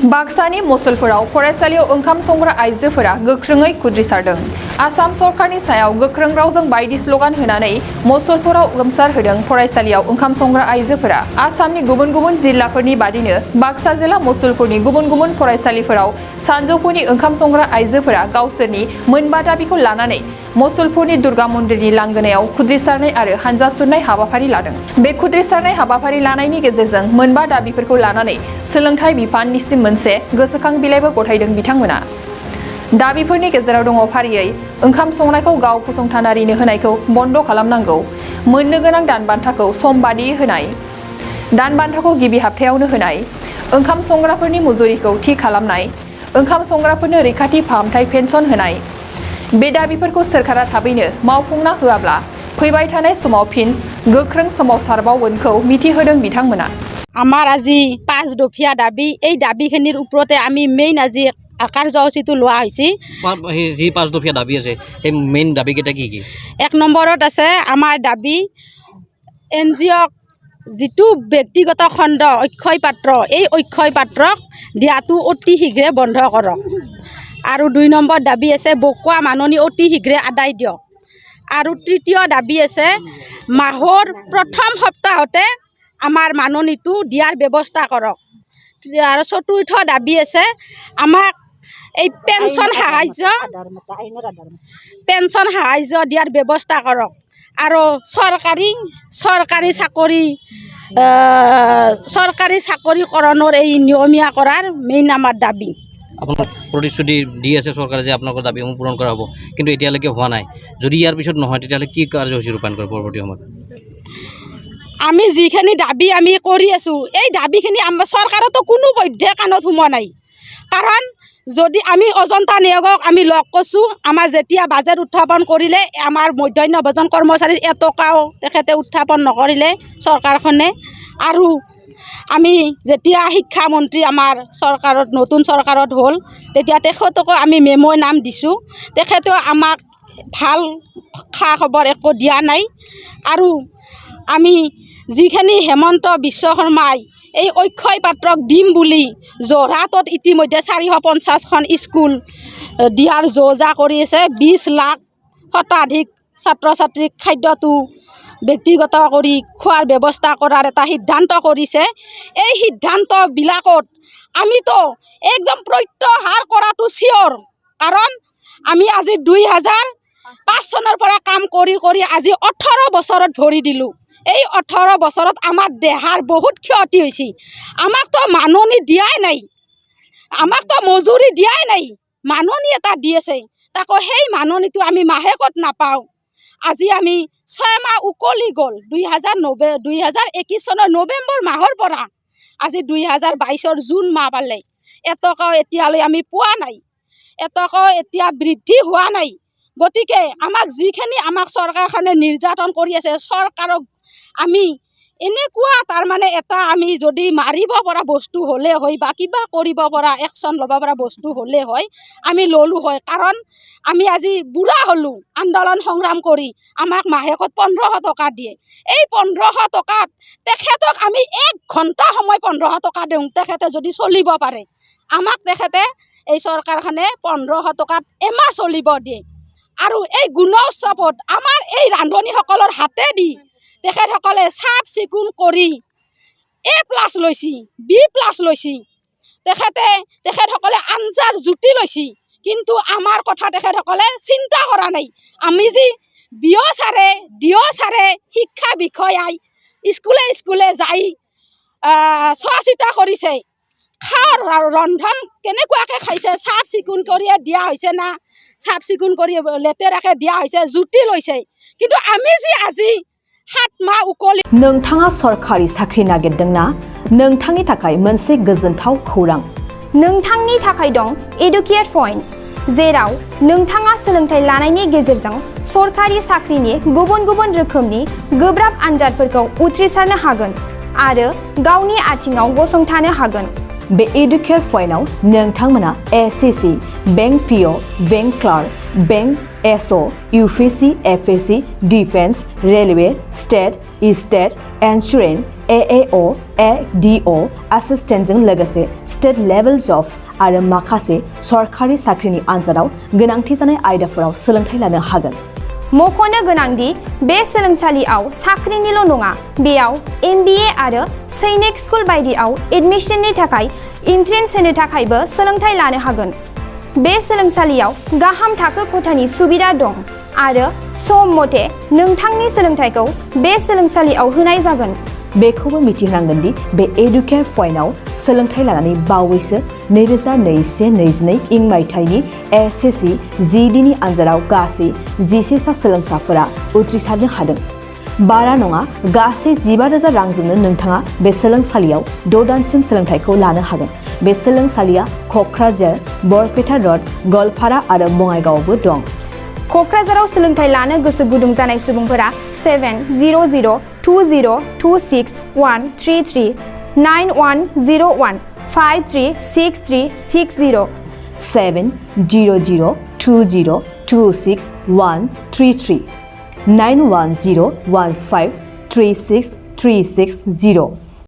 बाक्सानि मसलफोराव फरायसालियाव ओंखाम संग्रा आइजोफोरा गोख्रोङै खुद्रिसारदों। आसाम सरकारनि सायाव गोख्रों रावजों बायदि स्लगान होनानै मसलफोराव गोमसारहोदों फरायसालियाव ओंखाम संग्रा आइजोफोरा। आसामनि गुबुन गुबुन जिल्लाफोरनि बादिनो बाक्सा जिल्ला मसलपुरनि गुबुन गुबुन फरायसालिफोराव सानजौफुनि ओंखाम संग्रा आइजोफोरा गावसोरनि मोनबा दाबिखौ लानानै मसलपुरनि दुर्गा मन्दिरनि लांगोनायाव खुद्रिसारनाय आरो हानजा सुरनाय हाबाफारि लादों। बे खुद्रिसारनाय हाबाफारि लानायनि गेजेरजों मोनबा दाबिफोरखौ लानानै सोलोंथाइ बिफाननिसिम मोनसे गोसोखां बिलाइबो गथायदों बिथांमोना। दाबिफोरनि गेजेराव दङ फारियै ओंखाम संनायखौ गाव फसंथानारिनो होनायखौ बन्द खालामनांगौ, मोननो गोनां दान बान्थाखौ सम बादियै होनाय, दान बान्थाखौ गिबि हाप्थायावनो होनाय, ओंखाम संग्राफोरनि मुजुरिखौ थि खालामनाय, ओंखाम संग्राफोरनो रैखाथि फाहामथाय पेन्सन होनाय। बे दाबिफोरखौ सोरखारा थाबैनो मावफुंना होआब्ला फैबाय थानाय समाव फिन गोख्रों सोमावसारबावगोनखौ मिथिहोदों बिथांमोना। আমাৰ আজি 5 দফীয়া দাবী, এই দাবীখিনিৰ ওপৰতে আমি মেইন আজি কাৰ্যসূচীটো লোৱা হৈছে। যি 5 দফীয়া দাবী আছে এই মেইন দাবীকেইটা কি কি? 1 নম্বৰত আছে আমাৰ দাবী NGO যিটো ব্যক্তিগত খণ্ড অক্ষয় পাত্ৰ, এই অক্ষয় পাত্ৰক দিয়াটো অতি শীঘ্ৰে বন্ধ কৰক। আৰু 2 নম্বৰ দাবী আছে বকোৱা মাননি অতি শীঘ্ৰে আদায় দিয়ক। আৰু 3য় দাবী আছে মাহৰ প্ৰথম সপ্তাহতে আমাৰ মাননিটো দিয়াৰ ব্যৱস্থা কৰক। আৰু 4ৰ্থ দাবী আছে আমাক এই পেঞ্চন সাহায্য দিয়াৰ ব্যৱস্থা কৰক। আৰু চৰকাৰী চাকৰিকৰণৰ এই নিয়মীয়া কৰাৰ মেইন আমাৰ দাবী। আপোনাৰ প্ৰতিশ্ৰুতি দি আছে চৰকাৰে যে আপোনালোকৰ দাবীসমূহ পূৰণ কৰা হ'ব, কিন্তু এতিয়ালৈকে হোৱা নাই। যদি ইয়াৰ পিছত নহয় তেতিয়াহ'লে কি কাৰ্যসূচী ৰূপায়ণ কৰে পৰৱৰ্তী সময়ত? আমি যিখিনি দাবী আমি কৰি আছোঁ, এই দাবীখিনি আমাৰ চৰকাৰতো কোনো পধ্যে কাণত সোমোৱা নাই। কাৰণ যদি আমি অজন্তা নিয়োগক আমি লগ কৰিছোঁ, আমাৰ যেতিয়া বাজেট উত্থাপন কৰিলে আমাৰ মধ্যাহ্ন ভোজন কৰ্মচাৰীৰ এটকাও তেখেতে উত্থাপন নকৰিলে চৰকাৰখনে। আৰু আমি যেতিয়া শিক্ষামন্ত্ৰী আমাৰ চৰকাৰত নতুন চৰকাৰত হ'ল, তেতিয়া তেখেতকো আমি মেম'ৰ নাম দিছোঁ, তেখেতেও আমাক ভাল খা খবৰ একো দিয়া নাই। আৰু আমি যিখিনি হেমন্ত বিশ্ব শৰ্মাই এই অক্ষয় পাত্ৰক দিম বুলি যোৰহাটত ইতিমধ্যে 450খন স্কুল দিয়াৰ যোজা কৰি আছে, 20 লাখ শতাধিক ছাত্ৰ ছাত্ৰীক খাদ্যটো ব্যক্তিগত কৰি খোৱাৰ ব্যৱস্থা কৰাৰ এটা সিদ্ধান্ত কৰিছে। এই সিদ্ধান্তবিলাকত আমিতো একদম প্ৰত্যাহাৰ কৰাটো চিয়ৰ। কাৰণ আমি আজি 2005 চনৰ পৰা কাম কৰি কৰি আজি 18 বছৰত ভৰি দিলোঁ। এই 18 বছৰত আমাৰ দেহাৰ বহুত ক্ষতি হৈছে। আমাকতো মাননি দিয়াই নাই, আমাকতো মজুৰি দিয়াই নাই, মাননি এটা দি আছে, তাকো সেই মাননিটো আমি মাহেকত নাপাওঁ। আজি আমি 6 মাহ উকলি গ'ল। 2021 চনৰ নৱেম্বৰ মাহৰ পৰা আজি 2022 জুন মাহ পালে, এটকাও এতিয়ালৈ আমি পোৱা নাই, এটকাও এতিয়া বৃদ্ধি হোৱা নাই। গতিকে আমাক যিখিনি আমাক চৰকাৰখনে নিৰ্যাতন কৰি আছে, চৰকাৰক আমি এনেকুৱা তাৰমানে এটা আমি যদি মাৰিব পৰা বস্তু হ'লে হয় বা কিবা কৰিব পৰা একশ্যন ল'ব পৰা বস্তু হ'লে হয় আমি ল'লোঁ হয়। কাৰণ আমি আজি বুঢ়া হ'লোঁ আন্দোলন সংগ্ৰাম কৰি, আমাক মাহেকত 1500 টকা দিয়ে। এই 1500 টকাত তেখেতক আমি 1 ঘণ্টা সময় 1500 টকা দিওঁ, তেখেতে যদি চলিব পাৰে। আমাক তেখেতে এই চৰকাৰখনে 1500 টকাত এমাহ চলিব দিয়ে। আৰু এই গুণোৎসৱত আমাৰ এই ৰান্ধনীসকলৰ হাতেদি তেখেতসকলে চাফ চিকুণ কৰি A+ লৈছি, B+ লৈছি, তেখেতসকলে আঞ্জাৰ জুতি লৈছি, কিন্তু আমাৰ কথা তেখেতসকলে চিন্তা কৰা নাই। আমি যি বিঅ' ছাৰে ডিঅ' ছাৰে শিক্ষা বিষয়াই স্কুলে স্কুলে যাই চোৱা চিতা কৰিছে, ৰন্ধন কেনেকুৱাকৈ খাইছে, চাফ চিকুণ কৰিয়ে দিয়া হৈছে না চাফ চিকুণ কৰি লেতেৰাকৈ দিয়া হৈছে, জুতি লৈছে। কিন্তু আমি যি আজি 7 माह उकलि नोंथाङा सरखारि साख्रि नागिरदोंना? नोंथांनि थाखाय मोनसे गोजोनथाव खौरां। नोंथांनि थाखाय दं एडुकेट पॉइंट, जेराव नोंथाङा सोलोंथाइ लानायनि गेजेरजों सरखारि साख्रिनि गुबुन गुबुन रोखोमनि गोब्राब आनजादफोरखौ उथ्रिसारनो हागोन आरो गावनि आथिङाव गसंथानो हागोन। बे एडुकेट पॉइन्टआव नोंथांमोना SSC, bank PO, bank clerk, bank SO, UPSC, FSC, defence, railway, state, insurance, AAO, ADO एसिस्टेन्टजों लोगोसे स्टेट लेभेल्स अफ आरो माखासे सरकारि साख्रिनि आनजादाव गोनांथि जानाय आयदाफोराव सोलोंथाइ लानो हागोन। मख'नो गोनांदि बे सोलोंसालियाव साख्रिनिल' नङा, बेयाव MBA आरो सैनिक स्कुल बायदियाव एडमिशननि थाखाय एन्ट्रेन्स होनो थाखायबो सोलोंथाइ लानो हागोन। बे सोलोंसालियाव गाहाम थाखो खथानि सुबिदा दं आरो सम मथे नोंथांनि सोलोंथाइखौ बे सोलोंसालियाव होनाय जागोन। बेखौबो मिथिहोनांगोन दि बे एडुकेयार पइन्टआव सोलोंथाइ लानानै बावैसो 2021-22 इं मायथाइनि SSC GDनि आनजादाव गासै 11 सा सोलोंसाफोरा उथ्रिसारनो हादों। बारा नङा, गासै 15,000 रांजोंनो नोंथाङा बे सोलोंसालियाव 6 दानसिम सोलोंथाइखौ लानो हागोन। बे सोलोंसालिया क'क्राझार, बरपेटा रड, गलपारा आरो बङाइगावआवबो दं। क'क्राझाराव सोलोंथाइ लानो गोसो गुदुं जानाय सुबुंफोरा 70020261333 9101536360 70020261333 9101536360